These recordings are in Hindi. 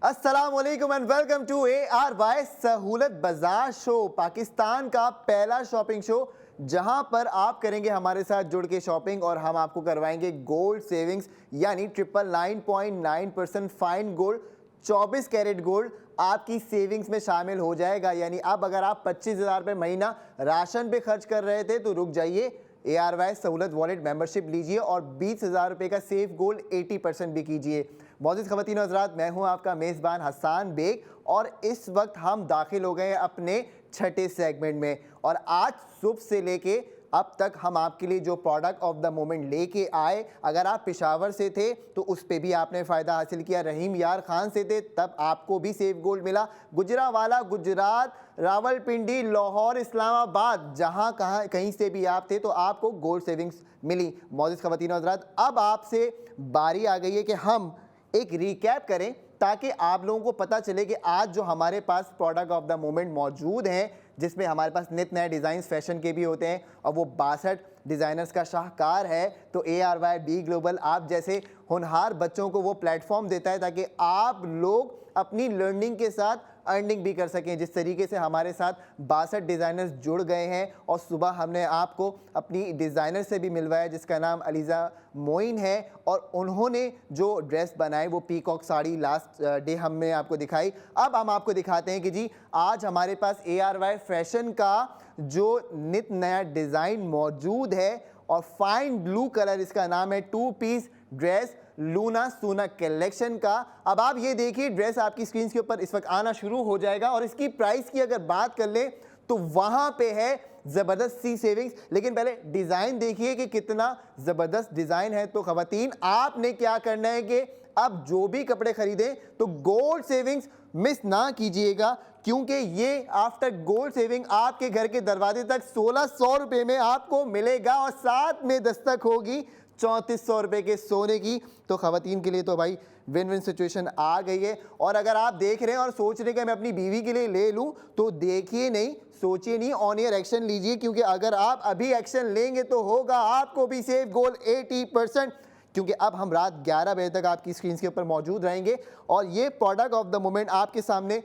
अस्सलाम वालेकुम एंड वेलकम टू ARY सहूलत बाजार शो, पाकिस्तान का पहला शॉपिंग शो जहां पर आप करेंगे हमारे साथ जुड़ के शॉपिंग और हम आपको करवाएंगे गोल्ड सेविंग्स यानी 999.9% फाइन गोल्ड 24 कैरेट गोल्ड आपकी सेविंग्स में शामिल हो जाएगा। यानी अब अगर आप 25,000 रुपये महीना राशन पे खर्च कर रहे थे तो रुक जाइए, ARY सहूलत वॉलेट मेंबरशिप लीजिए और 20,000 रुपये का सेफ गोल्ड 80% भी कीजिए। मौजूद ख़वातीन हज़रात, मैं हूं आपका मेज़बान हसन बेग और इस वक्त हम दाखिल हो गए अपने छठे सेगमेंट में। और आज सुबह से लेके अब तक हम आपके लिए जो प्रोडक्ट ऑफ द मोमेंट लेके आए, अगर आप पेशावर से थे तो उस पे भी आपने फ़ायदा हासिल किया, रहीम यार खान से थे तब आपको भी सेफ गोल्ड मिला, गुजरावाला गुजरात, रावलपिंडी, लाहौर, इस्लामाबाद, जहां कहीं से भी आप थे तो आपको गोल्ड सेविंग्स मिली। मौजूद ख़वातीन हज़रात, अब आपसे बारी आ गई है कि हम एक रिकैप करें ताकि आप लोगों को पता चले कि आज जो हमारे पास प्रोडक्ट ऑफ द मोमेंट मौजूद हैं, जिसमें हमारे पास नित नए डिज़ाइन फैशन के भी होते हैं और वो 62 डिज़ाइनर्स का शाहकार है, तो ARY बी ग्लोबल आप जैसे होनहार बच्चों को वो प्लेटफॉर्म देता है ताकि आप लोग अपनी लर्निंग के साथ अर्निंग भी कर सकें। जिस तरीके से हमारे साथ 62 डिज़ाइनर्स जुड़ गए हैं और सुबह हमने आपको अपनी डिज़ाइनर से भी मिलवाया जिसका नाम अलीज़ा मोइन है और उन्होंने जो ड्रेस बनाए वो पीकॉक साड़ी लास्ट डे हमने आपको दिखाई। अब हम आपको दिखाते हैं कि जी आज हमारे पास ARY फैशन का जो नित नया डिज़ाइन मौजूद है और फाइन ब्लू कलर इसका नाम है, 2 पीस ड्रेस लूना सूना कलेक्शन का। अब आप ये देखिए, ड्रेस आपकी स्क्रीन के ऊपर इस वक्त आना शुरू हो जाएगा और इसकी प्राइस की अगर बात कर ले तो वहां पे है ज़बरदस्त सी सेविंग्स। लेकिन पहले डिज़ाइन देखिए कि कितना ज़बरदस्त डिज़ाइन है। तो ख़वातीन आपने क्या करना है कि अब जो भी कपड़े खरीदें तो गोल्ड सेविंग्स मिस ना कीजिएगा, क्योंकि ये आफ्टर गोल्ड सेविंग आपके घर के दरवाजे तक 1600 रुपये में आपको मिलेगा और साथ में दस्तक होगी 3400 रुपये के सोने की। तो ख़वातीन के लिए तो भाई विन विन सिचुएशन आ गई है। और अगर आप देख रहे हैं और सोच रहे हैं कि मैं अपनी बीवी के लिए ले लूं, तो देखिए नहीं, सोचिए नहीं, ऑन ईयर एक्शन लीजिए, क्योंकि अगर आप अभी एक्शन लेंगे तो होगा आपको भी सेफ गोल्ड 80%, क्योंकि अब हम रात 11 बजे तक आपकी स्क्रीन के ऊपर मौजूद रहेंगे और ये प्रोडक्ट ऑफ द मोमेंट आपके सामने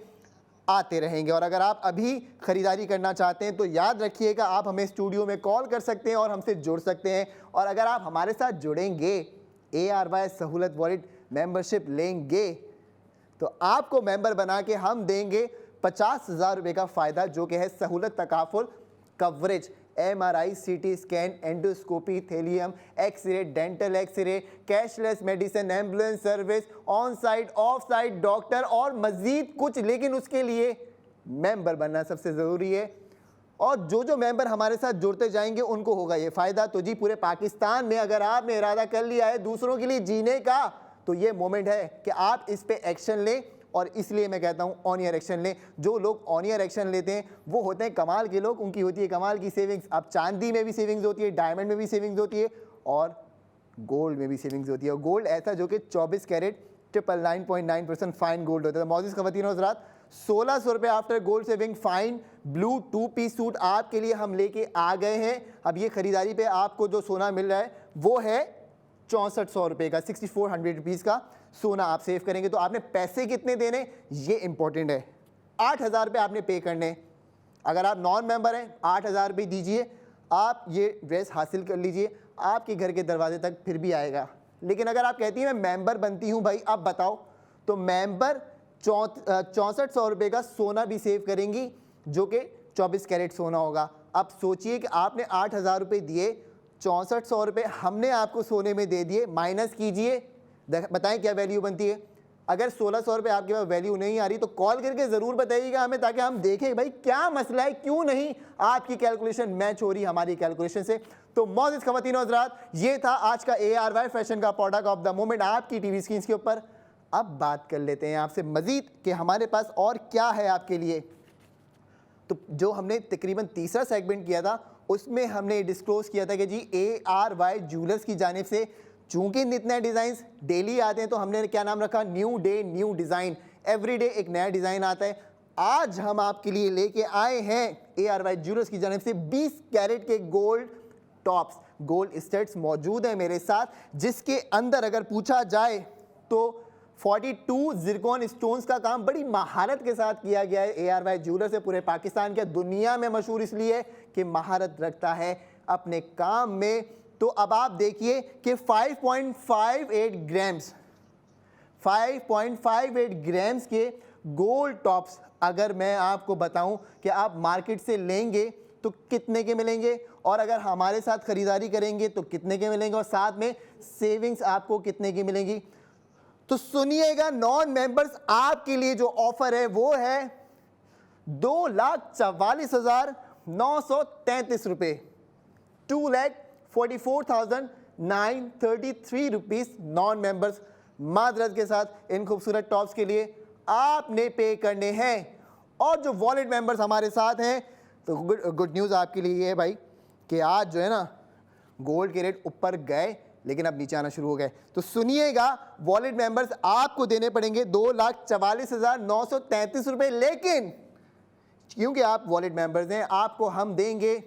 आते रहेंगे। और अगर आप अभी ख़रीदारी करना चाहते हैं तो याद रखिएगा आप हमें स्टूडियो में कॉल कर सकते हैं और हमसे जुड़ सकते हैं। और अगर आप हमारे साथ जुड़ेंगे, ARY सहूलत वॉलेट मेंबरशिप लेंगे, तो आपको मेंबर बना के हम देंगे 50,000 रुपये का फ़ायदा, जो कि है सहूलत तकाफुल coverage, MRI, CT scan, endoscopy, thallium, x-ray, dental x-ray, cashless medicine, ambulance service, on site off site doctor और मज़ीद कुछ। लेकिन उसके लिए मेंबर बनना सबसे ज़रूरी है और जो जो मेंबर हमारे साथ जुड़ते जाएंगे उनको होगा ये फ़ायदा। तो जी पूरे पाकिस्तान में अगर आपने इरादा कर लिया है दूसरों के लिए जीने का, तो ये मोमेंट है कि आप इस पे एक्शन लें। और इसलिए मैं कहता हूँ ऑन ईयर एक्शन लें। जो लोग ऑन ईयर एक्शन लेते हैं वो होते हैं कमाल के लोग, उनकी होती है कमाल की सेविंग्स। अब चांदी में भी सेविंग्स होती है, डायमंड में भी सेविंग्स होती है और गोल्ड में भी सेविंग्स होती है। और गोल्ड ऐसा जो कि 24 कैरेट 999.9% फाइन गोल्ड होता है। मौजूद ख़वातीन हज़रात, 1600 रुपये after gold saving fine blue 2 piece suit आपके लिए हम लेके आ गए हैं। अब ये ख़रीदारी पे आपको जो सोना मिल रहा है वो है 6400 रुपये का, 6400 रुपीज़ का सोना आप सेव करेंगे। तो आपने पैसे कितने देने ये इंपॉर्टेंट है। 8,000 रुपये आपने पे करने। अगर आप नॉन मेंबर हैं 8,000 रुपये दीजिए, आप ये ड्रेस हासिल कर लीजिए, आपके घर के दरवाजे तक फिर भी आएगा। लेकिन अगर आप कहती हैं मैं मेंबर बनती हूँ भाई, अब बताओ, तो मेंबर 6400 रुपये का सोना भी सेव करेंगी, जो कि 24 कैरेट सोना होगा। अब सोचिए कि आपने 8,000 रुपये दिए, 6400 रुपये हमने आपको सोने में दे दिए, माइनस कीजिए, बताएं क्या वैल्यू बनती है। अगर 1600 रुपये आपके पास वैल्यू नहीं आ रही तो कॉल करके ज़रूर बताइएगा हमें, ताकि हम देखें भाई क्या मसला है, क्यों नहीं आपकी कैलकुलेशन मैच हो रही हमारी कैलकुलेशन से। तो मौजूद ख़वातीन हज़रात, ये था आज का ARY फैशन का प्रोडक्ट ऑफ द मोमेंट आपकी टीवी स्क्रीन के ऊपर। अब बात कर लेते हैं आपसे मज़ीद कि हमारे पास और क्या है आपके लिए। तो जो हमने तकरीबन तीसरा सेगमेंट किया था उसमें हमने डिस्क्लोज किया था कि जी ARY ज्वेलर्स की जानिब से चूँकि नित नए डिज़ाइंस डेली आते हैं तो हमने क्या नाम रखा, new day new design. Every day एक नया डिज़ाइन आता है। आज हम आपके लिए लेके आए हैं ARY ज्वेलर्स की जानिब से 20 कैरेट के गोल्ड टॉप्स, गोल्ड स्टड्स मौजूद है मेरे साथ, जिसके अंदर अगर पूछा जाए तो 42 जिरकॉन स्टोन्स का काम बड़ी महारत के साथ किया गया है ARY ज्वेलर से पूरे पाकिस्तान के दुनिया में मशहूर इसलिए है कि महारत रखता है अपने काम में। तो अब आप देखिए कि 5.58 ग्राम्स के गोल्ड टॉप्स अगर मैं आपको बताऊं कि आप मार्केट से लेंगे तो कितने के मिलेंगे और अगर हमारे साथ खरीदारी करेंगे तो कितने के मिलेंगे और साथ में सेविंग्स आपको कितने की मिलेंगी। तो सुनिएगा, नॉन मेंबर्स आपके लिए जो ऑफर है वो है 2,44,933 रुपए, 2,44,933 रुपीस नॉन मेंबर्स मादरत के साथ इन खूबसूरत टॉप्स के लिए आपने पे करने हैं। और जो वॉलेट मेंबर्स हमारे साथ हैं तो गुड न्यूज़ आपके लिए ये है भाई कि आज जो है ना गोल्ड के रेट ऊपर गए लेकिन अब नीचे आना शुरू हो गए। तो सुनिएगा, वॉलेट मेंबर्स आपको देने पड़ेंगे 2,44,933 रुपए, लेकिन क्योंकि आप वॉलेट मेंबर्स हैं आपको हम देंगे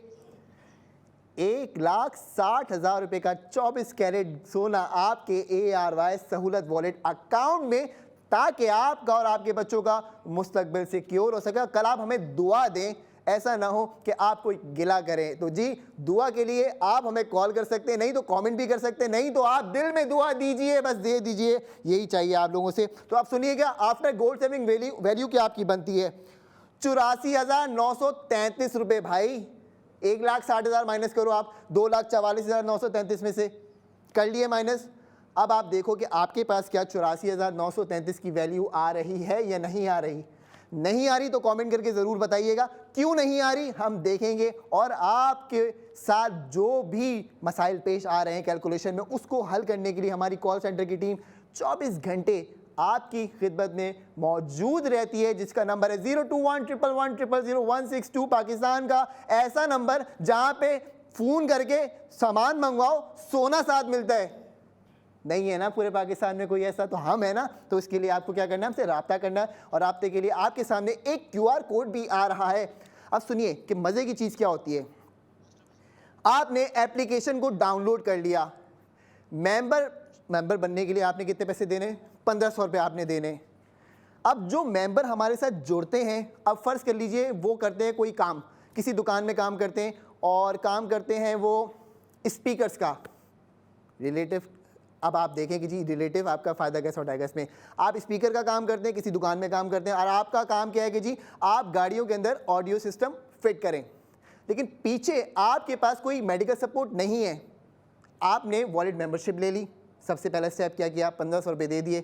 1,60,000 रुपए का 24 कैरेट सोना आपके ARY सहूलत वॉलेट अकाउंट में, ताकि आपका और आपके बच्चों का मुस्तकबिल सिक्योर हो सके। कल आप हमें दुआ दें, ऐसा ना हो कि आप कोई गिला करें। तो जी, दुआ के लिए आप हमें कॉल कर सकते हैं, नहीं तो कमेंट भी कर सकते हैं, नहीं तो आप दिल में दुआ दीजिए, बस दे दीजिए, यही चाहिए आप लोगों से। तो आप सुनिएगा, आफ्टर गोल्ड सेविंग वैल्यू क्या आपकी बनती है 84,933 रुपए। भाई 1,60,000 माइनस करो आप 2,44,933 में से, कर लिए माइनस। अब आप देखो कि आपके पास क्या 84,933 की वैल्यू आ रही है या नहीं आ रही। नहीं आ रही तो कमेंट करके ज़रूर बताइएगा क्यों नहीं आ रही, हम देखेंगे। और आपके साथ जो भी मसाइल पेश आ रहे हैं कैलकुलेशन में, उसको हल करने के लिए हमारी कॉल सेंटर की टीम 24 घंटे आपकी खिदमत में मौजूद रहती है, जिसका नंबर है 021111000162। पाकिस्तान का ऐसा नंबर जहां पे फ़ोन करके सामान मंगवाओ सोना साथ मिलता है। नहीं है ना पूरे पाकिस्तान में कोई ऐसा, तो हम है ना। तो इसके लिए आपको क्या करना है, हमसे रब्ता करना है। और रब्ते के लिए आपके सामने एक QR कोड भी आ रहा है। अब सुनिए कि मज़े की चीज़ क्या होती है। आपने एप्लीकेशन को डाउनलोड कर लिया, मेंबर बनने के लिए आपने कितने पैसे देने, 1500 रुपये आपने देने। अब जो मेंबर हमारे साथ जुड़ते हैं, अब फ़र्ज़ कर लीजिए वो करते हैं कोई काम, किसी दुकान में काम करते हैं और काम करते हैं वो स्पीकर्स का, रिलेटिव। अब आप देखें कि जी रिलेटिव आपका फ़ायदा कैसे उठाएगा इसमें। आप स्पीकर का काम करते हैं, किसी दुकान में काम करते हैं और आपका काम क्या है कि जी आप गाड़ियों के अंदर ऑडियो सिस्टम फिट करें, लेकिन पीछे आपके पास कोई मेडिकल सपोर्ट नहीं है। आपने वॉलेट मेंबरशिप ले ली, सबसे पहला स्टेप क्या किया, 1500 रुपये दे दिए।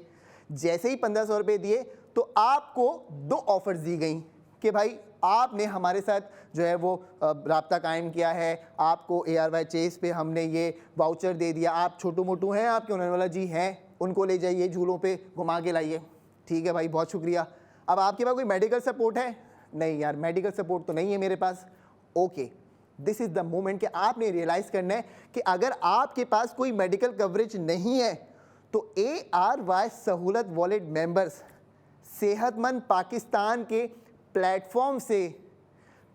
जैसे ही 1500 रुपये दिए तो आपको 2 ऑफर्स दी गई कि भाई आपने हमारे साथ जो है वो राब्ता कायम किया है, आपको ARY चेस पे हमने ये वाउचर दे दिया। आप छोटू मोटू हैं आपके, उन्होंने बोला जी हैं, उनको ले जाइए झूलों पे घुमा के लाइए। ठीक है भाई, बहुत शुक्रिया। अब आपके पास कोई मेडिकल सपोर्ट है? नहीं यार, मेडिकल सपोर्ट तो नहीं है मेरे पास। Okay, this is the moment कि आपने रियलाइज़ करना है कि अगर आपके पास कोई मेडिकल कवरेज नहीं है तो ARY सहूलत वॉलेट मेंबर्स सेहतमंद पाकिस्तान के प्लेटफॉर्म से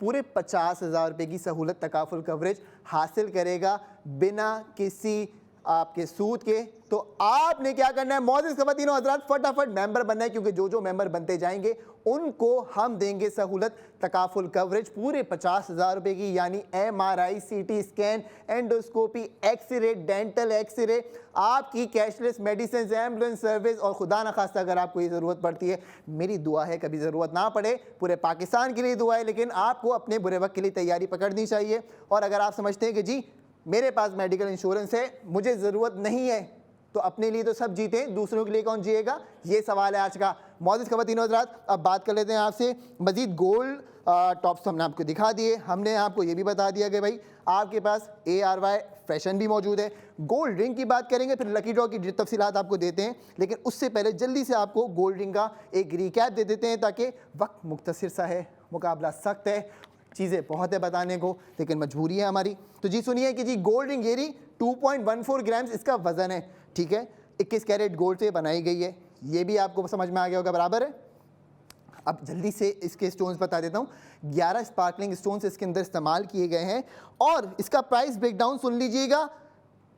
पूरे 50,000 रुपये की सहूलत तकाफुल कवरेज हासिल करेगा बिना किसी आपके सूद के। तो आपने क्या करना है, मौजूद ख़वातीन और हज़रात, फटाफट मेंबर बनना है, क्योंकि जो जो मेंबर बनते जाएंगे उनको हम देंगे सहूलत तकाफुल कवरेज पूरे 50,000 रुपये की, यानी MRI, CT scan, endoscopy, x-ray, dental x-ray, आपकी कैशलेस मेडिसिन, एम्बुलेंस सर्विस, और खुदा न खास्ता अगर आपको ये ज़रूरत पड़ती है, मेरी दुआ है कभी ज़रूरत ना पड़े, पूरे पाकिस्तान के लिए दुआ है, लेकिन आपको अपने बुरे वक्त के लिए तैयारी पकड़नी चाहिए। और अगर आप समझते हैं कि जी मेरे पास मेडिकल इंश्योरेंस है, मुझे ज़रूरत नहीं है, तो अपने लिए तो सब जीते, दूसरों के लिए कौन जिएगा, ये सवाल है आज का। मौजूद ख़वातीन हज़रात, अब बात कर लेते हैं आपसे मज़ीद। गोल्ड टॉप्स हमने आपको दिखा दिए, हमने आपको ये भी बता दिया कि भाई आपके पास ARY फैशन भी मौजूद है। गोल्ड रिंग की बात करेंगे, फिर लकी ड्रॉ की तफसीलात आपको देते हैं, लेकिन उससे पहले जल्दी से आपको गोल्ड रिंग का एक रिकैप दे देते हैं, ताकि वक्त मुख्तसर सा है, मुकाबला सख्त है, चीज़ें बहुत है बताने को, लेकिन मजबूरी है हमारी। तो जी सुनिए कि जी गोल्ड रिंग येरी 2.14 ग्राम्स इसका वज़न है, ठीक है, 21 कैरेट गोल्ड से बनाई गई है। ये भी आपको समझ में आ गया होगा, बराबर है। अब जल्दी से इसके स्टोन्स बता देता हूँ। 11 स्पार्कलिंग स्टोन्स इसके अंदर इस्तेमाल किए गए हैं और इसका प्राइस ब्रेकडाउन सुन लीजिएगा।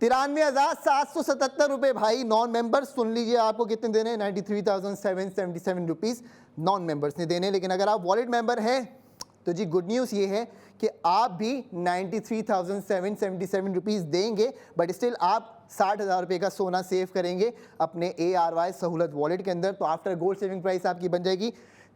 93,777 भाई। नॉन मेंबर्स सुन लीजिए, आपको कितने देने हैं? 93,777 रुपीज़ नॉन मेंबर्स ने देने। लेकिन अगर आप वॉलेट मेंबर हैं तो जी गुड न्यूज़ ये है कि आप भी 93,777 रुपीज़ देंगे, बट स्टिल आप 60,000 रुपये का सोना सेव करेंगे अपने ARY सहूलत वॉलेट के अंदर। तो आफ्टर गोल्ड सेविंग प्राइस आपकी बन जाएगी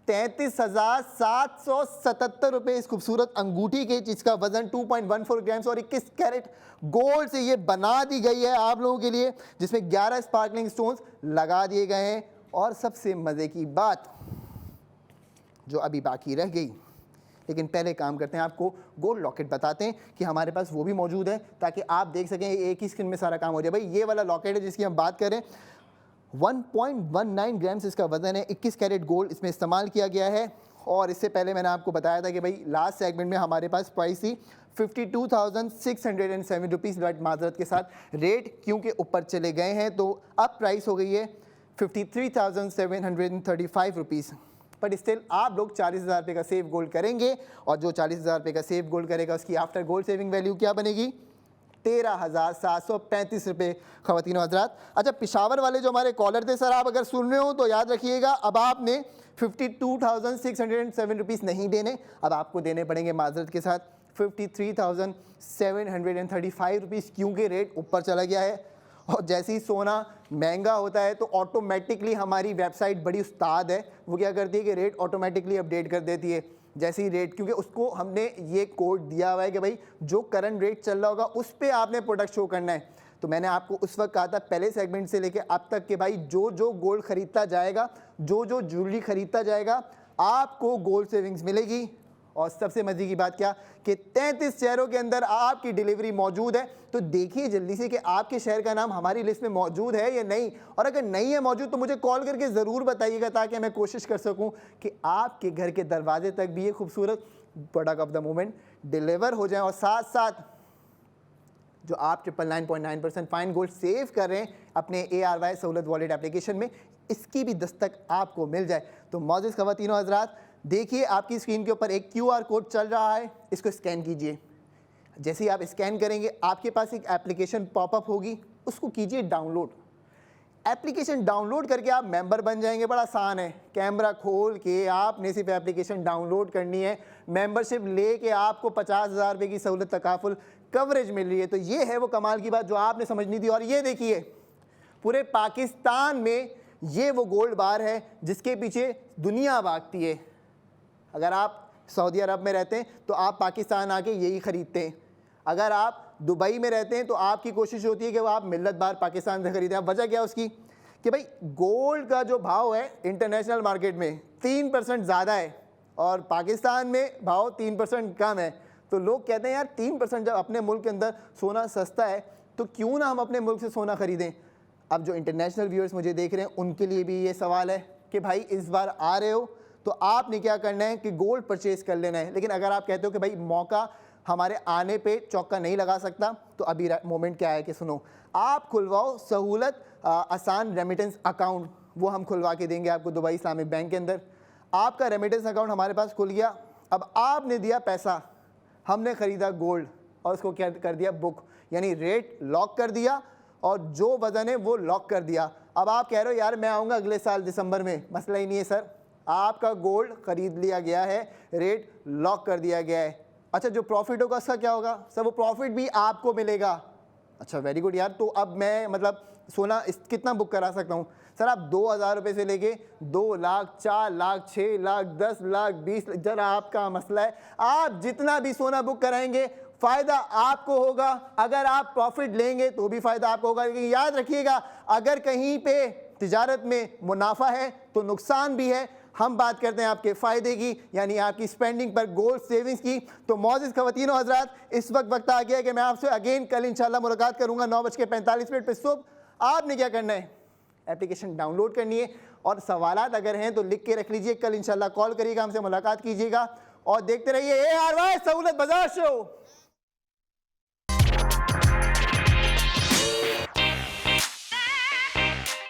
33,777 रुपये इस खूबसूरत अंगूठी के, जिसका वजन 2.14 ग्राम्स और 21 कैरेट गोल्ड से ये बना दी गई है आप लोगों के लिए, जिसमें 11 स्पार्कलिंग स्टोन्स लगा दिए गए हैं। और सबसे मज़े की बात जो अभी बाकी रह गई, लेकिन पहले काम करते हैं, आपको गोल्ड लॉकेट बताते हैं कि हमारे पास वो भी मौजूद है, ताकि आप देख सकें एक ही स्क्रीन में सारा काम हो जाए। भाई ये वाला लॉकेट है जिसकी हम बात करें, 1.19 ग्राम्स इसका वजन है, 21 कैरेट गोल्ड इसमें इस्तेमाल किया गया है। और इससे पहले मैंने आपको बताया था कि भाई लास्ट सेगमेंट में हमारे पास प्राइस थी 52,607 रुपीज़, बट माजरत के साथ रेट क्योंकि ऊपर चले गए हैं तो अब प्राइस हो गई है 53,735 रुपीज़। बट स्टिल आप लोग 40,000 रुपये का सेव गोल्ड करेंगे, और जो 40,000 रुपये का सेव गोल्ड करेगा उसकी आफ्टर गोल्ड सेविंग वैल्यू क्या बनेगी? 13,735 रुपये ख़वातीनो हज़रात। अच्छा, पिशावर वाले जो हमारे कॉलर थे सर, आप अगर सुन रहे हो तो याद रखिएगा, अब आपने 52,607 रुपीज़ नहीं देने, अब आपको देने पड़ेंगे माजरत के साथ 53,735 रुपीज़, क्योंकि रेट ऊपर चला गया है। और जैसे ही सोना महंगा होता है तो ऑटोमेटिकली हमारी वेबसाइट बड़ी उस्ताद है, वो क्या करती है कि रेट ऑटोमेटिकली अपडेट कर देती है जैसे ही रेट, क्योंकि उसको हमने ये कोड दिया हुआ है कि भाई जो करंट रेट चल रहा होगा उस पे आपने प्रोडक्ट शो करना है। तो मैंने आपको उस वक्त कहा था पहले सेगमेंट से लेके अब तक कि भाई जो जो गोल्ड खरीदता जाएगा, जो जो ज्वेलरी खरीदता जाएगा, आपको गोल्ड सेविंग्स मिलेगी। और सबसे मजे की बात क्या कि 33 शहरों के अंदर आपकी डिलीवरी मौजूद है। तो देखिए जल्दी से कि आपके शहर का नाम हमारी लिस्ट में मौजूद है या नहीं, और अगर नहीं है मौजूद तो मुझे कॉल करके ज़रूर बताइएगा, ताकि मैं कोशिश कर सकूं कि आपके घर के दरवाजे तक भी ये खूबसूरत product of the moment deliver हो जाए। और साथ साथ जो आप 999.9% फाइन गोल्ड सेव कर रहे हैं अपने ARY सहूलत वॉलेट एप्लीकेशन में, इसकी भी दस्तक आपको मिल जाए। तो मौजूद ख़वातीनो हज़रात, देखिए आपकी स्क्रीन के ऊपर एक QR कोड चल रहा है, इसको स्कैन कीजिए। जैसे ही आप स्कैन करेंगे आपके पास एक एप्लीकेशन पॉपअप होगी, उसको कीजिए डाउनलोड। एप्लीकेशन डाउनलोड करके आप मेंबर बन जाएंगे। बड़ा आसान है, कैमरा खोल के आपने सिर्फ एप्लीकेशन डाउनलोड करनी है। मेंबरशिप लेके आपको 50,000 रुपये की सहूलत तकाफुल कवरेज मिल रही है। तो ये है वो कमाल की बात जो आपने समझनी थी। और ये देखिए पूरे पाकिस्तान में ये वो गोल्ड बार है जिसके पीछे दुनिया भागती है। अगर आप सऊदी अरब में रहते हैं तो आप पाकिस्तान आके यही ख़रीदते हैं। अगर आप दुबई में रहते हैं तो आपकी कोशिश होती है कि वो आप मिल्लत बार पाकिस्तान से ख़रीदें। अब वजह क्या उसकी कि भाई गोल्ड का जो भाव है इंटरनेशनल मार्केट में 3% ज़्यादा है और पाकिस्तान में भाव 3% कम है। तो लोग कहते हैं यार 3% जब अपने मुल्क के अंदर सोना सस्ता है तो क्यों ना हम अपने मुल्क से सोना ख़रीदें। अब जो इंटरनेशनल व्यूअर्स मुझे देख रहे हैं उनके लिए भी ये सवाल है कि भाई इस बार आ रहे हो तो आपने क्या करना है कि गोल्ड परचेज़ कर लेना है। लेकिन अगर आप कहते हो कि भाई मौका हमारे आने पे चौका नहीं लगा सकता, तो अभी मोमेंट क्या है कि सुनो, आप खुलवाओ सहूलत आसान रेमिटेंस अकाउंट, वो हम खुलवा के देंगे आपको दुबई इस्लामिक बैंक के अंदर। आपका रेमिटेंस अकाउंट हमारे पास खुल गया। अब आपने दिया पैसा, हमने ख़रीदा गोल्ड और उसको क्या कर दिया बुक, यानी रेट लॉक कर दिया और जो वज़न है वो लॉक कर दिया। अब आप कह रहे हो यार मैं आऊँगा अगले साल दिसंबर में, मसला ही नहीं है सर, आपका गोल्ड ख़रीद लिया गया है, रेट लॉक कर दिया गया है। अच्छा, जो प्रॉफिट होगा उसका क्या होगा सर? वो प्रॉफिट भी आपको मिलेगा। अच्छा वेरी गुड यार, तो अब मैं मतलब सोना कितना बुक करा सकता हूँ सर? आप 2,000 रुपये से लेके 2 लाख, 4 लाख, 6 लाख, 10 लाख, 20 लाख, जरा आपका मसला है। आप जितना भी सोना बुक कराएंगे फ़ायदा आपको होगा। अगर आप प्रॉफिट लेंगे तो भी फ़ायदा आपको होगा। लेकिन याद रखिएगा अगर कहीं पे तिजारत में मुनाफा है तो नुकसान भी है। हम बात करते हैं आपके फ़ायदे की, यानी आपकी स्पेंडिंग पर गोल्ड सेविंग्स की। तो मौजूद ख़वातीनो हज़रात, इस वक्त आ गया है कि मैं आपसे अगेन कल इंशाल्लाह मुलाकात करूंगा 9:45 पे सुबह। आपने क्या करना है, एप्लीकेशन डाउनलोड करनी है और सवालात अगर हैं तो लिख के रख लीजिए। कल इंशाल्लाह कॉल करिएगा, हमसे मुलाकात कीजिएगा और देखते रहिए ARY सहूलत बाजार शो।